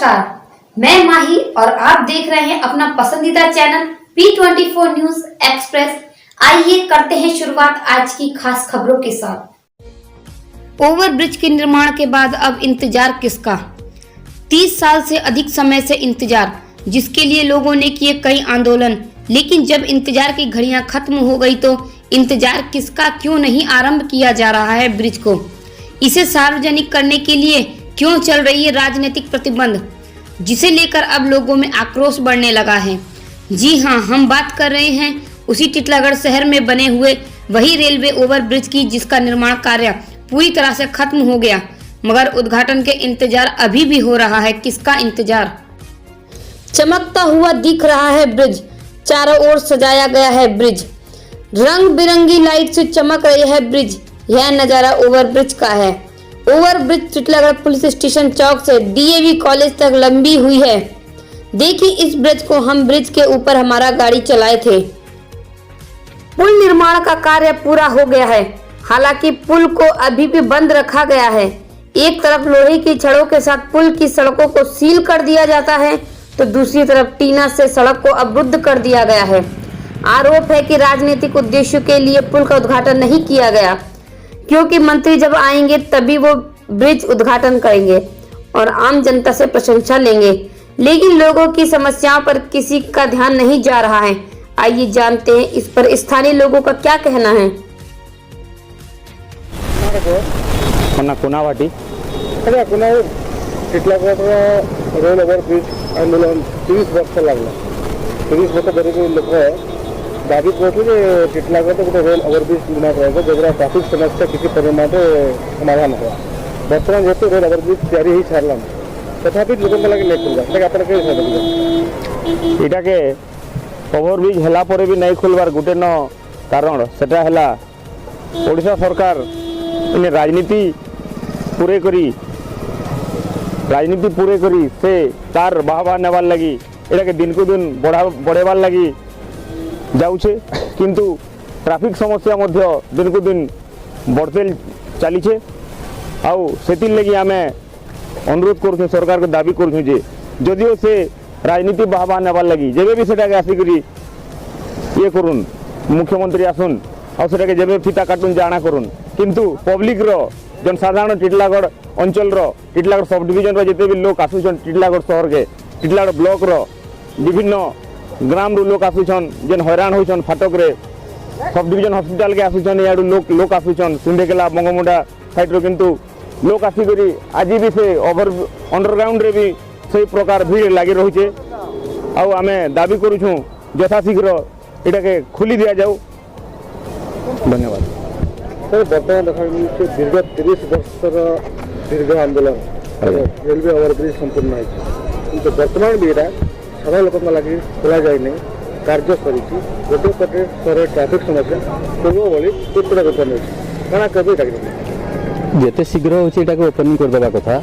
नमस्कार, मैं माही और आप देख रहे हैं अपना पसंदीदा चैनल P24 न्यूज एक्सप्रेस। आइए करते हैं शुरुआत आज की खास खबरों के साथ। ओवरब्रिज के निर्माण के बाद अब इंतजार किसका? 30 साल से अधिक समय से इंतजार, जिसके लिए लोगों ने किए कई आंदोलन, लेकिन जब इंतजार की घड़ियां खत्म हो गई तो इंतजार किसका? क्यों नहीं आरंभ किया जा रहा है ब्रिज को? इसे सार्वजनिक करने के लिए क्यों चल रही है राजनीतिक प्रतिबंध, जिसे लेकर अब लोगों में आक्रोश बढ़ने लगा है। जी हां, हम बात कर रहे हैं उसी टिटलागढ़ शहर में बने हुए वही रेलवे ओवरब्रिज की, जिसका निर्माण कार्य पूरी तरह से खत्म हो गया, मगर उद्घाटन के इंतजार अभी भी हो रहा है। किसका इंतजार? चमकता हुआ दिख रहा है ब्रिज, चारों ओर सजाया गया है ब्रिज, रंग बिरंगी लाइट से चमक रही है ब्रिज। यह नजारा ओवरब्रिज का है। ओवरब्रिज टिटलागढ़ पुलिस स्टेशन चौक से डीएवी कॉलेज तक लंबी हुई है। देखिए इस ब्रिज को, हम ब्रिज के ऊपर हमारा गाड़ी चलाए थे। पुल निर्माण का कार्य पूरा हो गया है, हालांकि पुल को अभी भी बंद रखा गया है। एक तरफ लोहे की छड़ों के साथ पुल की सड़कों को सील कर दिया जाता है, तो दूसरी तरफ टीना से सड़क को अवरुद्ध कर दिया गया है। आरोप है कि राजनीतिक उद्देश्यों के लिए पुल का उद्घाटन नहीं किया गया, क्योंकि मंत्री जब आएंगे तभी वो ब्रिज उद्घाटन करेंगे और आम जनता से प्रशंसा लेंगे, लेकिन लोगों की समस्याओं पर किसी का ध्यान नहीं जा रहा है। आइए जानते हैं इस पर स्थानीय लोगों का क्या कहना है। रेल ओवरब्रिज आंदोलन 30 वर्ष लगला। 30 वर्ष धरिक लोक दाबी करते टिटलागढ़ गोटे रेल ओवरब्रिज निर्माण कर जगह ट्राफिक समस्या किसी परिमाण समाधान हुआ। बर्तमान जेहतु रेल ओवरब्रिज तैयारी ही सारा तथापि लोक लगे नहीं खुलवा इटा के ओवरब्रिज है भी नहीं खुलवार गोटे न कारण सेटा है ओडिशा सरकार इन राजनीति पूरे करी से तार बाहवा नेबार लगी एटा के दिन को दिन बढ़ेबार लगी जाऊे, किंतु ट्रैफिक समस्या मध्य दिन को दिन बढ़ते चलीचे। आउ सेतिर लगी आमे अनुरोध करूँ सरकार को दाबी करूँ जे जदिओ से राजनीति बाहवा नेबार लगी जेबे भी सेटा के आसिक ये करुन मुख्यमंत्री आसुन और सेटा के जेबे फीता काटुन जाना करुन, किंतु पब्लिक रो जन साधारण टिटलागढ़ अंचल टिटलागढ़ सब डिविजन जिते भी लोग आसुचन टिटलागढ़ शहर के टिटलागढ़ ब्लॉक रो विभिन्न ग्राम रू लोग आसुचन जेन हैरान होचन फाटक रे सब डिविजन हॉस्पिटल के आसुचन याडू लोग आसुचन सिंधेकेला बंगमुंडा साइड रो, किंतु लोग आसिक आज भी से अंडरग्राउंड रे भी से प्रकार भीड़ लगी रही है। आमे दाबी करूँ यथाशीघ्र एटा के खोली दिया जाऊ। धन्यवाद। सर बर्तमान देखा दीर्घ 30 वर्षर दीर्घ आंदोलन रेलवे ओवरब्रिज संपूर्ण है, बर्तमान भी यहाँ सारा लोक लगे खोल जाए नहीं कार्य कर गोटे पटे शहर ट्राफिक समस्या पूर्व भाई उत्तर ओपन होना कभी जिते शीघ्र हो ओपनिंग करदेवा कथा।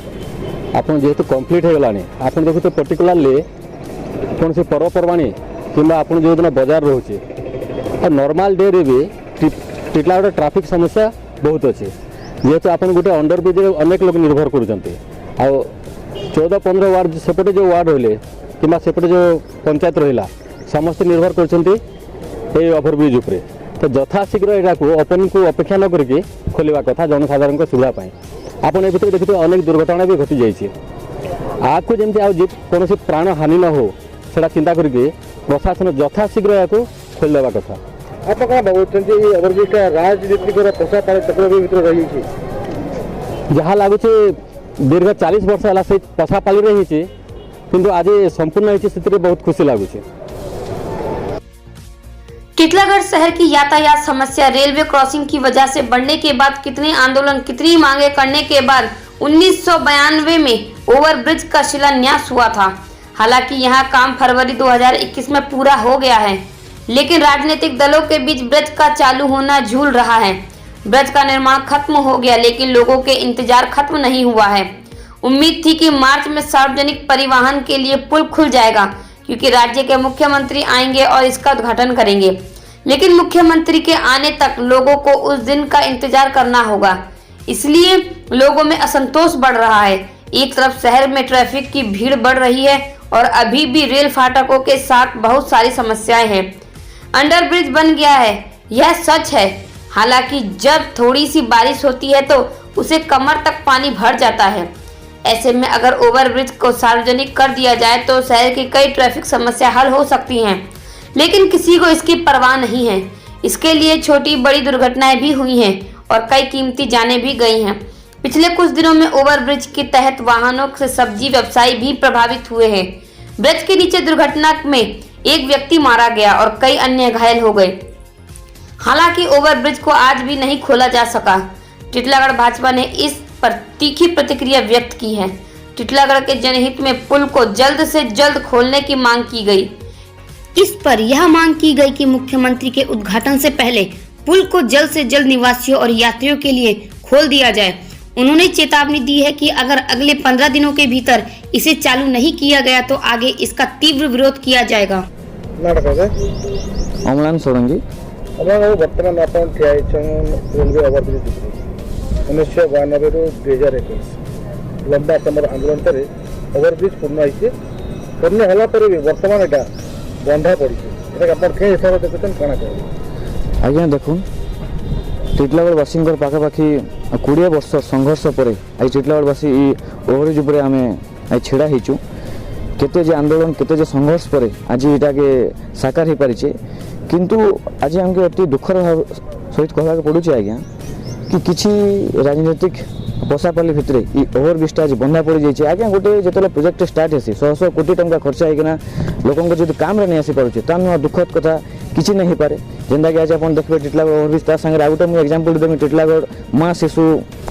आप जेहेतु कम्प्लीट हो गलानी आप देखते पर्टिकुलाली कौन से पर्वपर्वाणी कि आप जो दिन बजार रोचे और नॉर्मल डे रे भी टिटलागढ़ ट्रैफिक समस्या बहुत अच्छे, जेहेतु आप गोटे अंडरब्रिज अनेक लोग निर्भर कर 14-15 वार्ड सेपटे जो वार्ड रही कि सेपटे जो पंचायत रहा समस्त निर्भर कर ओवरब्रिज उपरे, तो यथाशीघ्र यहाँ को ओपनिंग को अपेक्षा न करके खोलवा कथा जनसाधारण सुविधा पाए। आप भीतर देखते अनेक दुर्घटना भी घटी जाइए, आपको जमी कौन प्राण हानि न हो सेटा चिंता करके प्रशासन यथाशीघ्र यहाँ को खोलदेवा कथा। आप क्या भावुं ओवरब्रिज राजनीतिक पोषा पाल चक्र भर रही जहाँ लगुचे दीर्घ 40 वर्ष है से पोषा पाली रही है, किंतु आज संपूर्ण होती बहुत खुशी लगुचे। टिटलागढ़ शहर की यातायात समस्या रेलवे क्रॉसिंग की वजह से बढ़ने के बाद कितने आंदोलन, कितनी मांगे करने के बाद 1992 में ओवरब्रिज का शिलान्यास हुआ था। हालांकि यहां काम फरवरी 2021 में पूरा हो गया है, लेकिन राजनीतिक दलों के बीच ब्रिज का चालू होना झूल रहा है। ब्रिज का निर्माण खत्म हो गया, लेकिन लोगों के इंतजार खत्म नहीं हुआ है। उम्मीद थी कि मार्च में सार्वजनिक परिवहन के लिए पुल खुल जाएगा, क्योंकि राज्य के मुख्यमंत्री आएंगे और इसका उद्घाटन करेंगे, लेकिन मुख्यमंत्री के आने तक लोगों को उस दिन का इंतजार करना होगा। इसलिए लोगों में असंतोष बढ़ रहा है। एक तरफ शहर में ट्रैफिक की भीड़ बढ़ रही है और अभी भी रेल फाटकों के साथ बहुत सारी समस्याएं हैं। अंडरब्रिज बन गया है, यह सच है। हालांकि जब थोड़ी सी बारिश होती है तो उसे कमर तक पानी भर जाता है। ऐसे में अगर ओवरब्रिज को सार्वजनिक कर दिया जाए तो शहर की कई ट्रैफिक समस्या हल हो सकती हैं, लेकिन किसी को इसकी परवाह नहीं है। इसके लिए छोटी बड़ी दुर्घटनाएं भी हुई हैं और कई कीमती जानें भी गई हैं। पिछले कुछ दिनों में ओवरब्रिज के तहत वाहनों से सब्जी व्यवसायी भी प्रभावित हुए हैं। ब्रिज के नीचे दुर्घटना में एक व्यक्ति मारा गया और कई अन्य घायल हो गए। हालांकि ओवरब्रिज को आज भी नहीं खोला जा सका। टिटलागढ़ भाजपा ने इस पर तीखी प्रतिक्रिया व्यक्त की है। टिटलागढ़ के जनहित में पुल को जल्द से जल्द खोलने की मांग की गई। इस पर यह मांग की गई कि मुख्यमंत्री के उद्घाटन से पहले पुल को जल्द से जल्द निवासियों और यात्रियों के लिए खोल दिया जाए। उन्होंने चेतावनी दी है कि अगर अगले 15 दिनों के भीतर इसे चालू नहीं किया गया तो आगे इसका तीव्र विरोध किया जाएगा। अमलान सोरंगी बर्तमान आप रेलवे ओवरब्रिज 1992 ରୁ 2021 लंबा तुम आंदोलन पर ओवरब्रिज पूर्ण होती पूर्ण होला पर भी वर्तमान एटा बंधा पड़ी आप हिसाब से देखते कौन कह आज्ञा देखुन टिटलागढ़वासी पाखापाखि 20 वर्ष संघर्ष पर आज टिटलागढ़वासी ओवरब्रिज पर आम आज छिड़ा होचु केते जे आंदोलन केते जे संघर्ष पर आज इटा के साकार हो पारिछे किंतु आज हमके अति दुखर सहित कहवाक पड़ुचे आज्ञा कि किसी राजनीतिक बसापाली भितर ओवरब्रिजटा आज बंधा पड़ जाइए। आज्ञा गोटे जो प्रोजेक्ट स्टार्ट हेसी 100 कोटी टंका खर्च होना लोक जो काम नहीं आसी पारे ता नुआ दुखद कथा किसी नहीं पारे जेनता कि आज आप देखिए टिटलागढ़ ओवरब्रिज ता संगे आउ गोटे मुझे एग्जांपल देमी टिटलागढ़ माँ शिशु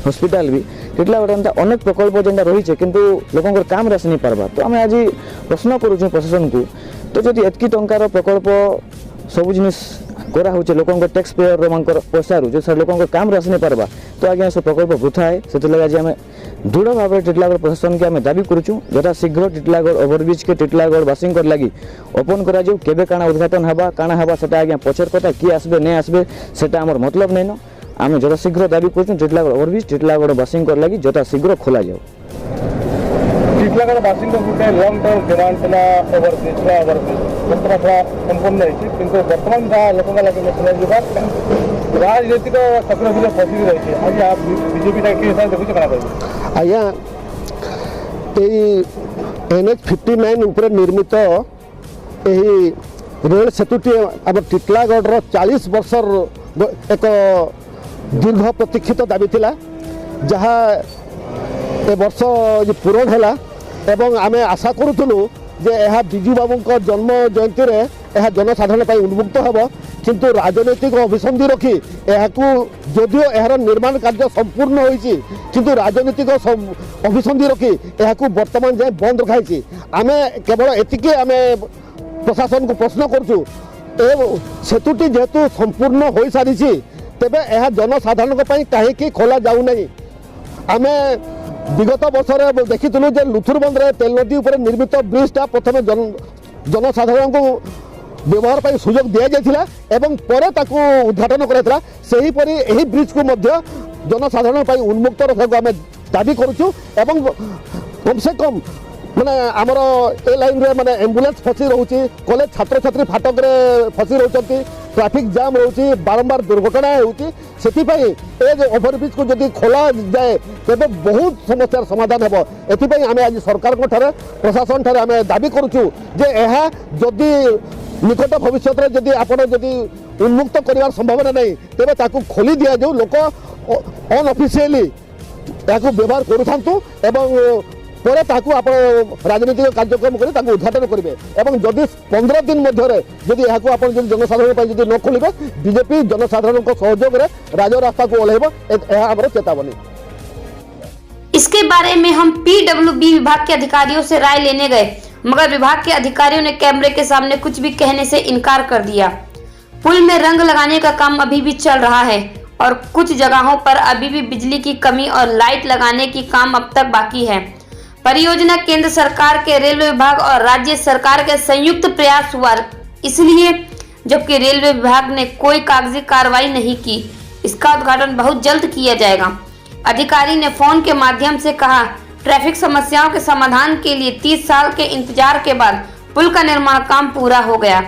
हॉस्पिटल भी टिटलागढ़ एंता अनेक प्रकल्प जेनता रही किंतु लोक काम आसी नहीं पारबा। तो आम आज प्रश्न करूँ प्रशासन को तो जब एतकी टंकार प्रकल्प सब जिन करा हो लोक टैक्स पेयर पैसा रू जो लोक काम आसी नहीं पारबा तो आज्ञा सब प्रकल्प वृथा है। से आज आम दृढ़ भाव में टिटलागढ़ प्रशासन के आम दाबी करूँ यथा शीघ्र टिटलागढ़ ओवरब्रिज के टिटलागढ़वासी लगी ओपन करा केबे काना उद्घाटन हवा काना हवा सेटा आज्ञा पचर कथा किए आसबे नहीं आसबे सेटा आमर मतलब नहीं न आम यथा शीघ्र दाबी करूँ टिटलागढ़ ओवरब्रिज टिटलागढ़वासी लगी यथा शीघ्र खोला जाओ। टिटलागढ़वासी गोटे लंग टर्म डिमांड था ओवरब्रिज वर्तमान थोड़ा संपूर्ण होती किंतु वर्तमान जहाँ लोक लगे राजनीतिक सक्रिय फसी रही है आज आप बीजेपी देखुचे क्या कह आज्ञा NH 59 उपर निर्मित यही रेल सेतुटी आम टिटलागढ़ 40 वर्षर एक दीर्घ प्रतीक्षित दाबी थिला जहाँ ए वर्ष पूरण है एवं आम आशा करूँ जे यह बिजू बाबू जन्म जयंती रे यह जनसाधारण उन्मुक्त होब किंतु राजनैतिक अभिसंधि रखी जदियो यार निर्माण कार्य संपूर्ण होइछि किंतु राजनैतिक अभिसंधि रखी यह वर्तमान जाए बंद रखाई आम केवल एतिके आम प्रशासन को प्रश्न करूँ सेतुटी जेहेतु संपूर्ण हो सारी तेबे यह जनसाधारण कहीं खोला जाऊ नहीं। आम विगत वर्ष देखिलु जे लुथुरबंद तेल नदी उपर निर्मित ब्रिजटा प्रथम जनसाधारण को व्यवहार पर सुजोग दि जाइथिला एवं परे ताकू उद्घाटन कराइथिला सेहीपरि एही ब्रिज को मध्य जनसाधारण पर उन्मुक्त रखा आम दाबी करूँ एवं कम से कम माने आमर ए लाइन रे माने एम्बुलेंस फसी रोची कॉलेज छात्र छात्री फाटक रे फसी रोचंती ट्रैफिक जाम रोची बारंबार दुर्घटना होती से ओवरब्रिज को जब खोला जाए तेज बहुत समस्यार समाधान हेब एथि आम आज सरकार प्रशासन ठारे आम दाबी करूँ जे यह जदि निकट भविष्य में जदि आपण जदि उन्मुक्त कर संभावना नहीं तेरे ताकू खोली दि जाऊ लोक अनअफिशियली व्यवहार करूँ एवं पर ताकू आप राजनीतिक कार्यक्रम कर उद्घाटन करेंगे एवं जदि 15 दिन मध्य जदि आप जनसाधारण जदि न खोलेंगे बीजेपी जनसाधारण सहयोग राजरास्ता को ओह्लैब चेतावनी। इसके बारे में हम PWB विभाग के अधिकारियों से राय लेने गए मगर विभाग के अधिकारियों ने कैमरे के सामने कुछ भी कहने से इनकार कर दिया। पुल में रंग लगाने का काम अभी भी चल रहा है और कुछ जगहों पर अभी भी बिजली की कमी और लाइट लगाने की काम अब तक बाकी है। परियोजना केंद्र सरकार के रेलवे विभाग और राज्य सरकार के संयुक्त प्रयास हुआ इसलिए जबकि रेलवे विभाग ने कोई कागजी कार्रवाई नहीं की। इसका उद्घाटन बहुत जल्द किया जाएगा। अधिकारी ने फोन के माध्यम से कहा ट्रैफिक समस्याओं के समाधान के लिए 30 साल के इंतजार के बाद पुल का निर्माण काम पूरा हो गया,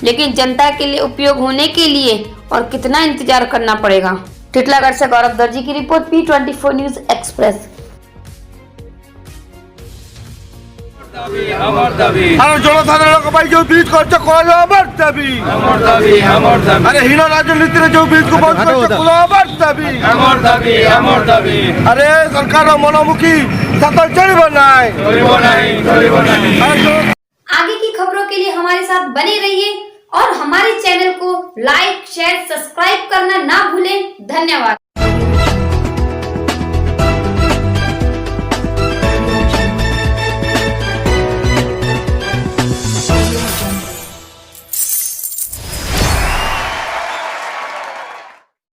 लेकिन जनता के लिए उपयोग होने के लिए और कितना इंतजार करना पड़ेगा। टिटलागढ़ से गौरव दर्जी की रिपोर्ट, P24 न्यूज एक्सप्रेस। আরে জনসাধারণের পাই যে ব্রিজ করছে করা আমার দাবি আরে হীন রাজনীতির যে ব্রিজ বন্ধ করছে খোলা আমার দাবি আরে সরকার মনোমুখী সকল চলবে নাই। आगे की खबरों के लिए हमारे साथ बने रहिए और हमारे चैनल को लाइक, शेयर, सब्सक्राइब करना ना भूलें। धन्यवाद।